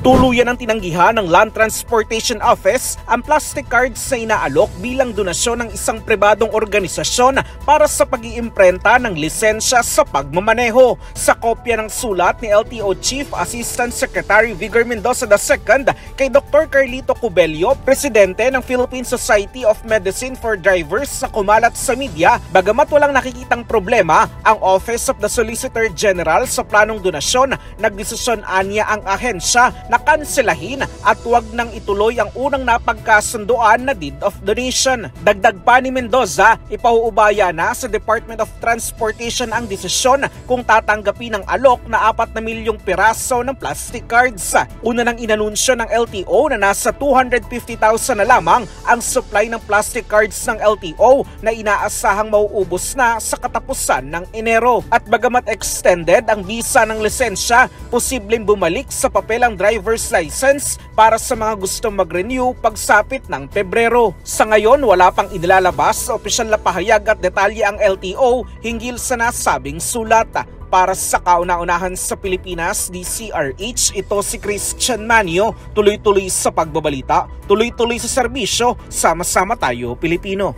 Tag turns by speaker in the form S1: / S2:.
S1: Tuluyan ang tinanggihan ng Land Transportation Office ang plastic cards na inaalok bilang donasyon ng isang pribadong organisasyon para sa pag-iimprenta ng lisensya sa pagmamaneho. Sa kopya ng sulat ni LTO Chief Assistant Secretary Vigor Mendoza II kay Dr. Carlito Cubello, presidente ng Philippine Society of Medicine for Drivers sa kumalat sa media, bagamat walang nakikitang problema, ang Office of the Solicitor General sa planong donasyon, nagdesisyon anya ang ahensya na kanselahin at huwag nang ituloy ang unang napagkasunduan na deed of donation. Dagdag pa ni Mendoza, ipauubaya na sa Department of Transportation ang desisyon kung tatanggapin ng alok na 4 na milyong piraso ng plastic cards. Una nang inanunsyo ng LTO na nasa 250,000 na lamang ang supply ng plastic cards ng LTO na inaasahang mauubos na sa katapusan ng Enero. At bagamat extended ang visa ng lisensya, posibleng bumalik sa papel ang driver's license para sa mga gustong mag-renew pagsapit ng Pebrero. Sa ngayon, wala pang inilalabas sa opisyal na pahayag at detalye ang LTO hinggil sa nasabing sulat. Para sa kauna-unahan sa Pilipinas, DCRH, ito si Christian Manio, tuloy-tuloy sa pagbabalita, tuloy-tuloy sa serbisyo, sama-sama tayo Pilipino.